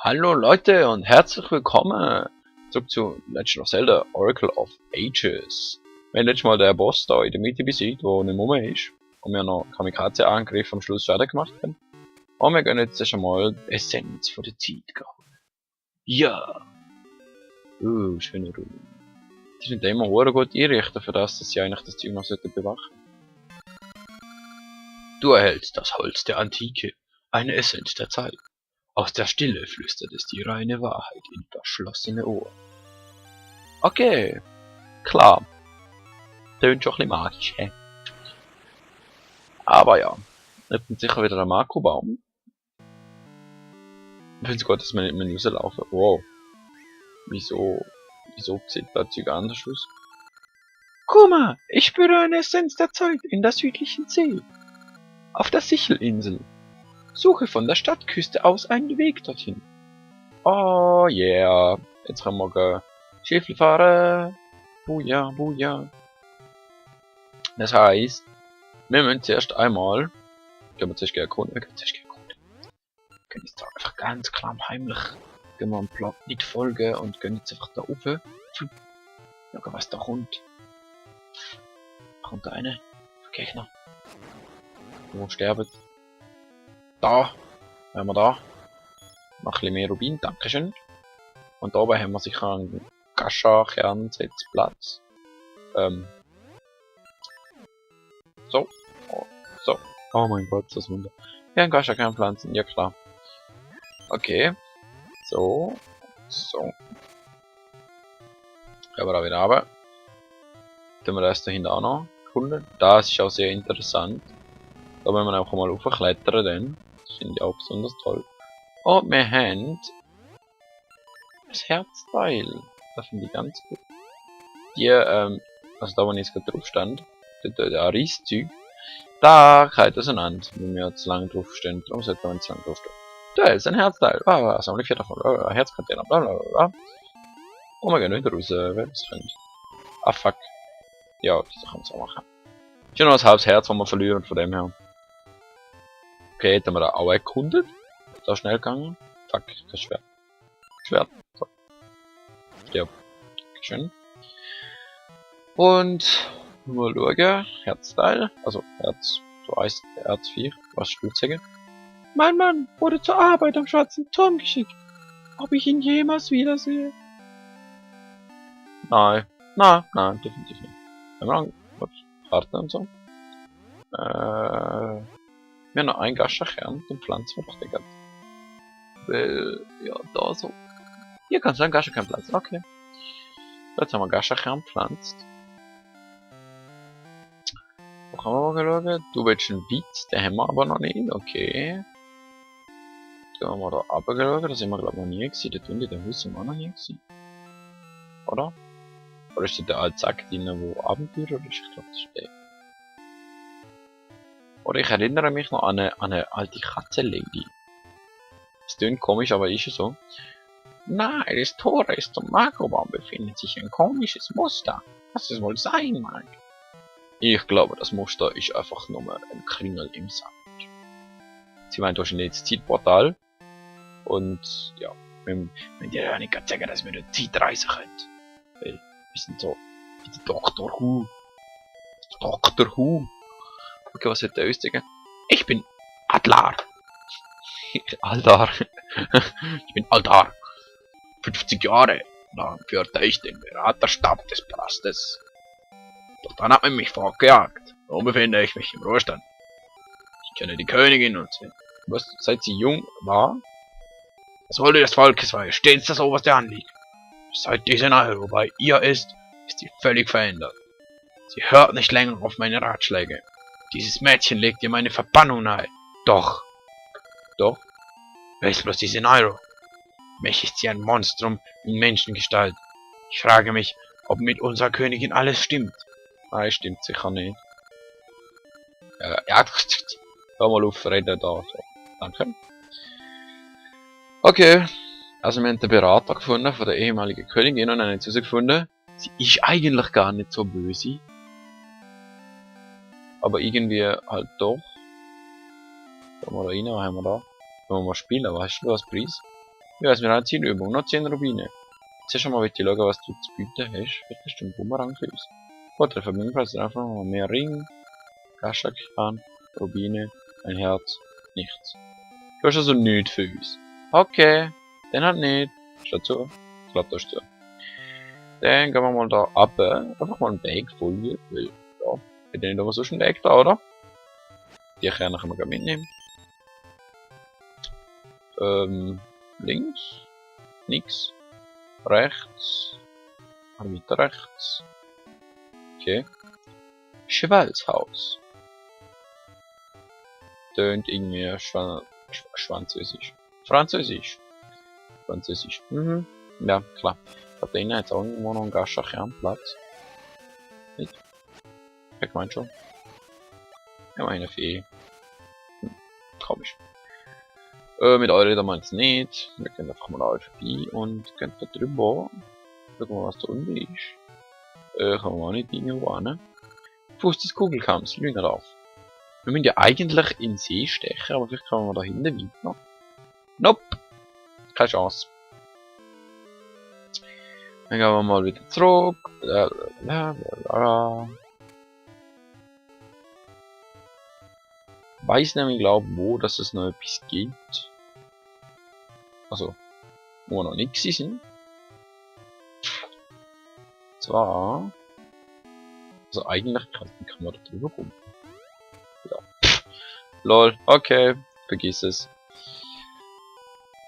Hallo Leute und herzlich willkommen zurück zu Legend of Zelda Oracle of Ages. Wir haben letztes Mal den Boss da in der Mitte besiegt, der nicht mehr ist. Und wir noch Kamikaze-Angriff am Schluss Schaden gemacht haben. Und wir gehen jetzt schon mal die Essenz von der Zeit holen. Ja! Schöne Ruhe. Die sind immer sehr gut einrichten, für das, dass sie eigentlich das Zeug noch bewachen sollten. Du erhältst das Holz der Antike, eine Essenz der Zeit. Aus der Stille flüstert es die reine Wahrheit in verschlossene Ohren. Okay, klar. Tönt schon ein bisschen magisch, hä? Aber ja, jetzt kommt sicher wieder ein Makrobaum. Ich finde es gut, dass wir nicht mehr rauslaufen. Wow. Wieso sieht das Zeug anders aus? Guck mal, ich spüre eine Essenz der Zeit in der südlichen See. Auf der Sichelinsel. Suche von der Stadtküste aus einen Weg dorthin. Oh yeah. Jetzt können wir Schiff fahren. Buja, buja. Das heißt, wir müssen zuerst einmal. Gehen wir zuerst erkunden. Wir können jetzt einfach ganz klamm heimlich. Gehen wir am Plot nicht folgen und gehen jetzt einfach da rauf. Schauen, was da kommt. Da kommt eine. Gegner. Wo sterben. Da. Haben wir da. Noch ein bisschen mehr Rubin, dankeschön. Und da oben haben wir sicher einen Gascha-Kernsetzplatz. So. Oh, so. Oh mein Gott, das Wunder. Ja, ein Gascha-Kernpflanzen, ja klar. Okay. So. So. Gehen wir da wieder runter. Tun wir das dahinter auch noch erkunden. Das ist auch sehr interessant. Da wollen wir auch mal aufklettern, denn das finde ich auch besonders toll. Und wir haben das Herzteil. Das finde ich ganz gut. Die, also da wo ich jetzt gerade drauf stand, der Aris-Zeug, da geht auseinander, wenn wir zu lange drauf stehen. Darum sollte man zu lange drauf stehen. Da ist ein Herzteil. Sammle ich 4 davon. Herzcontainer, blablabla. Und wir gehen wieder raus, wer das kennt. Ah fuck. Ja, das kann man so machen. Ist ja noch ein halbes Herz, das wir verlieren, von dem her. Okay, jetzt haben wir da auch erkundet. Da schnell gegangen. Fuck, das Schwert. Schwert. So. Stirb. Schön. Und mal schauen. Herzteil. Also Herz. So heißt Herz 4. Was Stuhlzecke. Mein Mann wurde zur Arbeit am schwarzen Turm geschickt. Ob ich ihn jemals wiedersehe? Nein. Nein, definitiv nicht. Haben wir noch Partner und so? Wir haben noch einen Gascha-Kern, den pflanzen wir doch den ganzen. Weil, ja, da so. Hier kannst du einen Gascha-Kern pflanzen, okay. Jetzt haben wir Gascha-Kern pflanzt. Wo kann man mal schauen? Du willst einen Witz, den haben wir aber noch nicht, okay. Dann haben wir da runter schauen, da sind wir glaube ich noch nie gewesen. Dort unten in der Haus sind wir auch noch nie gewesen. Oder? Oder ist da der alte Sack drin, wo Abenteuer oder ist? Ich glaube, das ist der. Oder ich erinnere mich noch an eine alte Katzenlady. Das klingt komisch, aber ist es so. Nahe des Tores zum Makrobaum befindet sich ein komisches Muster. Was es wohl sein mag? Ich glaube, das Muster ist einfach nur ein Kringel im Sand. Sie meint wahrscheinlich das Zeitportal. Und ja, wenn dir ja nicht sagen, dass wir durch die Zeit reisen können. Weil wir sind so wie der Dr. Who. Dr. Who. Okay, was wird der uns sagen? Ich bin Adlar. Aldar. Ich bin Aldar. 50 Jahre lang führte ich den Beraterstab des Palastes. Doch dann hat man mich fortgejagt. Nun befinde ich mich im Ruhestand. Ich kenne die Königin und sie. Was, seit sie jung war? Das Wolle des Volkes war ihr stets das oberste Anliegen. Seit diese Nahrung bei ihr ist sie völlig verändert. Sie hört nicht länger auf meine Ratschläge. Dieses Mädchen legt ihr meine Verbannung nahe. Doch. Wer ist bloß diese Nairo? Mich ist sie ein Monstrum in Menschengestalt. Ich frage mich, ob mit unserer Königin alles stimmt. Nein, stimmt sicher nicht. Ja, hör mal auf, reden da. So. Danke. Okay. Also wir haben den Berater gefunden von der ehemaligen Königin und haben jetzt herausgefunden, sie ist eigentlich gar nicht so böse. Aber irgendwie halt doch. Gehen wir da rein, was haben wir da? Wenn wir mal spielen, weißt du, was Preis? Ja, es ist mir eine Zielübung. Noch 10 Rubine. Zuerst schon mal will ich schauen, was du zu bieten hast. Vielleicht hast du einen Bumerang für uns. Gut, der Verbindungspreis ist einfach noch mehr Ring, Gaschakran, Rubine, ein Herz, nichts. Du hast also nichts für uns. Okay, dann halt nicht. Schau zu. Ich glaube, das ist zu. Dann gehen wir mal da ab. Einfach mal einen Weg folgen, weil, ja, ich hätte nicht aber so einen Weg da, oder? Die können wir mitnehmen. Links. Nix. Rechts. Weiter rechts. Okay. Schwalzhaus. Tönt irgendwie Französisch. Französisch. Mhm. Ja, klar. Da drinnen hat es auch irgendwo noch einen Gaschakernplatz. Nicht? Ich mein schon. Ja, meine Fee. Komisch. Mit euch reden wir jetzt nicht. Wir gehen einfach mal alle vorbei und gehen da drüber. Schauen wir mal, was da unten ist. Kann man auch nicht irgendwo hin. Fuß des Kugelkamms, Lüne drauf. Wir müssen ja eigentlich in den See stechen, aber vielleicht kommen wir da hinten weiter. Nope! Keine Chance. Dann gehen wir mal wieder zurück. Weiß nämlich, glaube wo, dass es noch etwas gibt. Also, wo wir noch nicht sind. Zwar. Also eigentlich kann man da drüber rum. Ja. Lol, okay, vergiss es.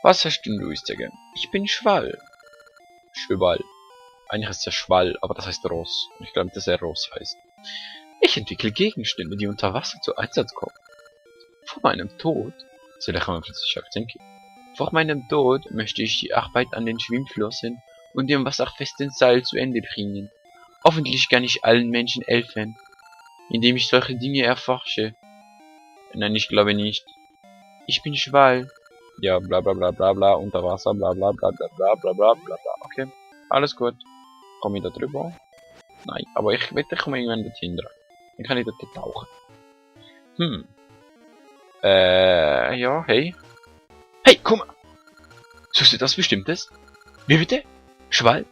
Was hast du denn sagen? Ich bin Schwall. Schwall. Eigentlich ist es ja Schwall, aber das heißt Ross. Ich glaube, dass er Ross heißt. Ich entwickle Gegenstände, die unter Wasser zu Einsatz kommen. Vor meinem Tod, so da kann man plötzlich Akzent geben. Vor meinem Tod möchte ich die Arbeit an den Schwimmflossen und dem wasserfesten Seil zu Ende bringen. Hoffentlich kann ich allen Menschen helfen, indem ich solche Dinge erforsche. Nein, ich glaube nicht. Ich bin Schwall. Ja, bla bla bla bla bla, unter Wasser, bla bla bla bla bla bla bla bla bla. Okay, alles gut. Komm ich da drüber? Nein, aber ich wette, ich komme irgendwann dorthin dran. Dann kann ich dort tauchen. Ja, hey. Hey, guck mal! Suchst du das Bestimmtes? Wie bitte? Schwall?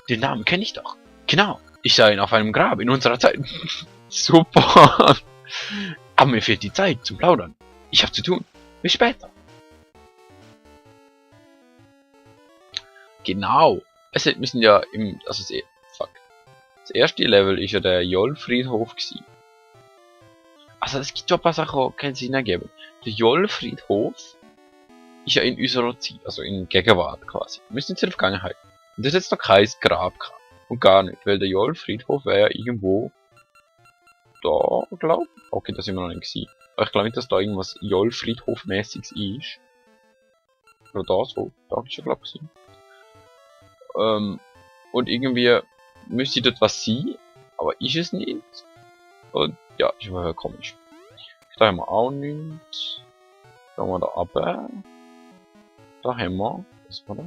Den Namen kenne ich doch. Genau, ich sah ihn auf einem Grab in unserer Zeit. Super! Aber mir fehlt die Zeit zum Plaudern. Ich hab zu tun. Bis später. Genau. Es müssen ja im. Also fuck. Das erste Level ist ja der Jollfriedhof gewesen. Also es gibt ja ein paar Sachen, die keinen Sinn ergeben. Der Jollfriedhof ist ja in unserer Zeit, also in Gegenwart quasi. Wir müssen jetzt in der Vergangenheit. Und das ist jetzt noch kein Grab gehabt. Und gar nicht, weil der Jollfriedhof wäre ja irgendwo da, glaub. Okay, da sind wir noch nicht gewesen. Aber ich glaube nicht, dass da irgendwas Jollfriedhof-mäßiges ist. Oder da so. Da ist ja glaub ich. Und irgendwie müsste dort was sein, aber ist es nicht. Und ja, ist mal komisch. Da haben wir auch nichts. Schauen wir da runter. Da haben wir. Was war das?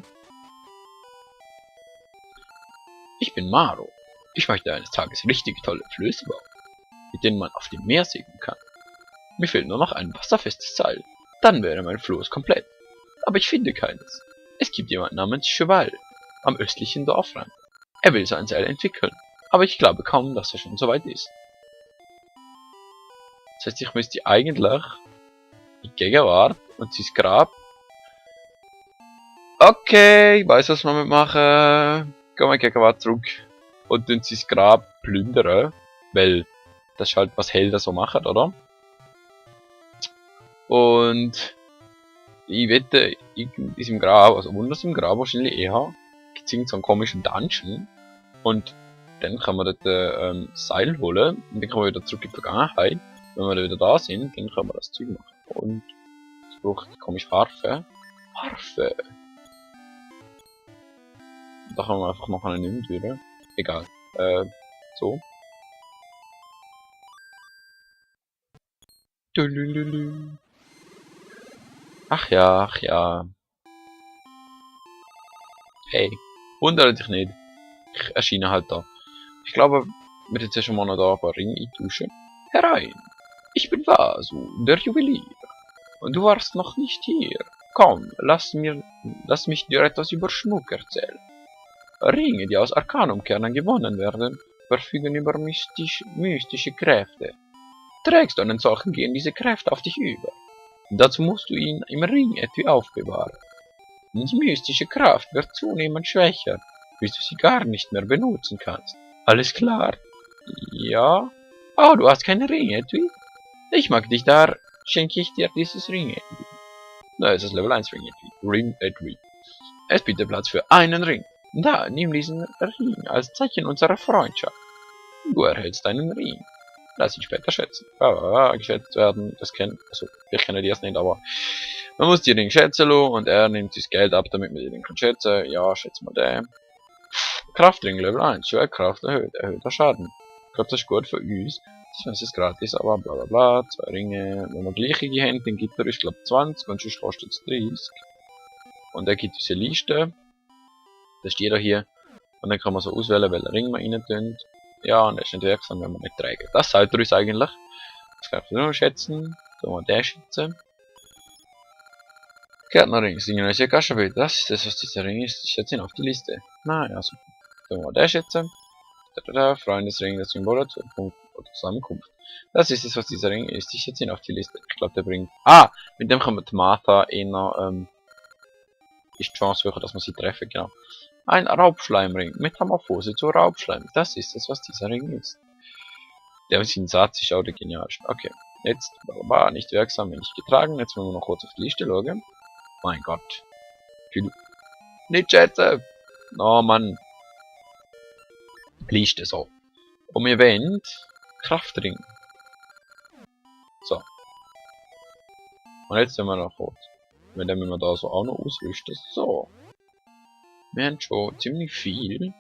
Ich bin Maro. Ich möchte eines Tages richtig tolle Flöße bauen, mit denen man auf dem Meer segeln kann. Mir fehlt nur noch ein wasserfestes Seil. Dann wäre mein Floß komplett. Aber ich finde keines. Es gibt jemanden namens Cheval am östlichen Dorfrand. Er will so ein Seil entwickeln, aber ich glaube kaum, dass er schon so weit ist. Das heißt, ich müsste eigentlich in Gegenwart und sein Grab. Okay, ich weiß, was wir machen. Gehen wir in Gegenwart zurück und dann sein Grab plündern, weil das ist halt was Helden so machen, oder? Und ich wette, in diesem Grab, also unter diesem Grab wahrscheinlich eher, gibt es irgend so einen komischen Dungeon und dann kann man dort Seil holen und dann kann man wieder zurück in die Vergangenheit. Wenn wir wieder da sind, dann können wir das Zeug machen. Und ich brauche komische Harfe. Harfe! Da kann man einfach noch eine nehmen durch. Egal. So. Ach ja, ach ja. Hey, wundere dich nicht. Ich erscheine halt da. Ich glaube, wir jetzt schon mal noch da ein paar Ringe eintauschen. Herein! Ich bin Vasu, der Juwelier. Und du warst noch nicht hier. Komm, lass mich dir etwas über Schmuck erzählen. Ringe, die aus Arcanumkernen gewonnen werden, verfügen über mystische Kräfte. Trägst du einen solchen, gehen diese Kräfte auf dich über. Dazu musst du ihn im Ring-Etui aufbewahren. Die mystische Kraft wird zunehmend schwächer, bis du sie gar nicht mehr benutzen kannst. Alles klar? Ja? Oh, du hast kein Ring-Etui? Ich mag dich, da schenke ich dir dieses Ring-Etui. Na, es ist Level 1 Ring-Etui. Ring-Etui. Es bietet Platz für einen Ring. Da, nimm diesen Ring als Zeichen unserer Freundschaft. Du erhältst einen Ring. Lass ihn später schätzen. Geschätzt werden, das kennen, also, wir kennen die erst nicht, aber man muss die Ring schätzen lassen und er nimmt das Geld ab, damit man die Ring kann schätzen. Ja, schätzen wir den. Kraftring Level 1, Schwerkraft erhöht, erhöhter Schaden. Ich glaube, das ist gut für uns. Das ist gratis, aber bla bla bla. 2 Ringe, wenn wir gleiche haben, dann gibt er uns, glaube 20 und sonst kostet es 30. Und er gibt uns eine Liste. Das steht hier. Und dann kann man so auswählen, welchen Ring man rein tun. Ja, und er ist nicht wirksam, wenn man nicht trägt. Das sollte er uns eigentlich. Das kann ich nur schätzen. So, mal den schätzen. Gärtnerring, Signalisier Gaschenbild. Das ist das, was dieser Ring ist. Ich setze ihn auf die Liste. Naja, super. So, mal den schätzen. Freundesring, das Symbol zur Zusammenkunft. Das ist es, was dieser Ring ist. Ich setze ihn auf die Liste. Ich glaube, der bringt. Ah! Mit dem kann man die Martha eher, ist die Chance höher, dass man sie treffen, genau. Ein Raubschleimring. Metamorphose zu Raubschleim. Das ist es, was dieser Ring ist. Der Satz ist auch der genialste. Okay. Jetzt war nicht wirksam, wenn nicht getragen. Jetzt wollen wir noch kurz auf die Liste schauen. Mein Gott. Nicht schätzen! Oh Mann. Liste so. Um Event. Kraftring. So. Und jetzt sind wir noch kurz. Mit dem wir da so auch noch ausrüsten. So. Wir haben schon ziemlich viel.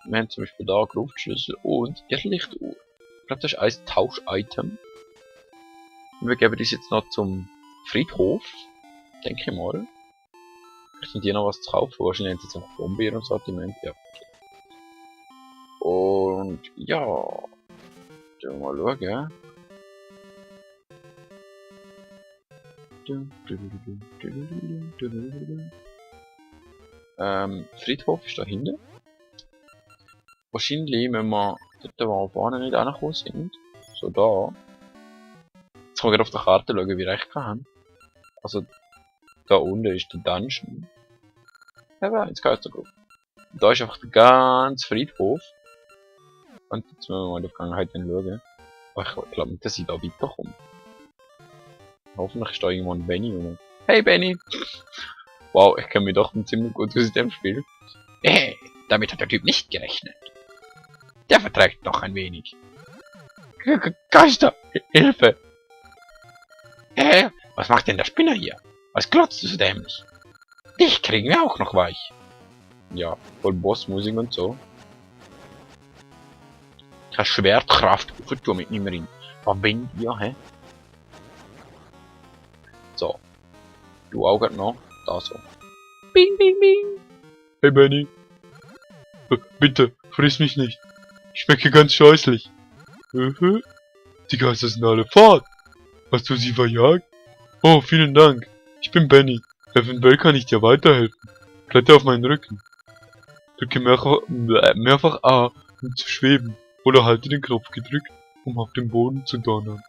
Wir haben zum Beispiel da Gruftschlüssel und Irrlichtuhr. Ich glaube, das ist ein Tausch-Item. Und wir geben das jetzt noch zum Friedhof. Denke ich mal. Vielleicht sind die noch was zu kaufen. Wahrscheinlich haben sie jetzt noch Bomben und Sortiment. Ja, okay. Und ja. Mal schauen. Friedhof ist da hinten. Wahrscheinlich, wenn wir dort, wo wir vorne nicht angekommen sind, so da. Jetzt kann man gerade auf der Karte schauen, wie recht wir haben. Also, da unten ist der Dungeon. Ja, jetzt geht es da drauf. Da ist einfach der ganze Friedhof. Und jetzt müssen wir mal in der Vergangenheit schauen. Aber ich glaube nicht, dass ich da weiterkomme. Hoffentlich ist da irgendwo ein Benny rum. Hey Benny! Wow, ich kenne mich doch ziemlich gut aus dem Spiel. Damit hat der Typ nicht gerechnet. Der verträgt noch ein wenig. Geister! Hilfe! Was macht denn der Spinner hier? Was glotzt du so dämlich? Dich kriegen wir auch noch weich. Ja, voll Bossmusik und so. Keine Schwertkraft, vertu mit nicht mehr rein. Was bin ich, ja, hä? So. Du auch noch. Da so. Bing, bing, bing. Hey Benny. Bitte, friss mich nicht. Ich schmecke ganz scheußlich. Die Geister sind alle fort. Hast du sie verjagt? Oh, vielen Dank. Ich bin Benny. Eventuell kann ich dir weiterhelfen. Kletter auf meinen Rücken. Drücke mehrfach A, um zu schweben. Oder halte den Knopf gedrückt, um auf dem Boden zu donnern.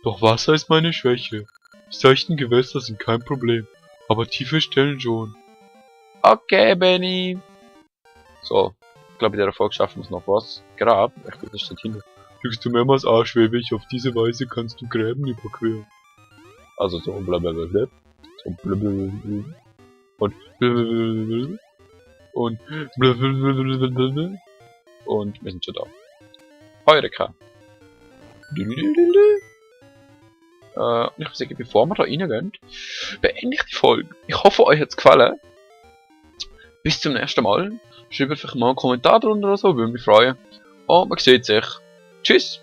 Doch Wasser ist meine Schwäche. Seichten Gewässer sind kein Problem. Aber tiefe Stellen schon. Okay, Benny. So, ich glaube, in der Erfolg schaffen wir es noch was. Grab, ich glaube, das steht hinten. Drückst du mehrmals A, schwebe ich. Auf diese Weise kannst du Gräben überqueren. Also so blablabla. So blablabla. Und blablabla. Und blablabla. Und wir sind schon da. Heureka. Ich würde sagen, bevor wir da reingehen, beende ich die Folge. Ich hoffe, euch hat es gefallen. Bis zum nächsten Mal. Schreibt vielleicht mal einen Kommentar drunter oder so, würde mich freuen. Und man sieht sich. Tschüss.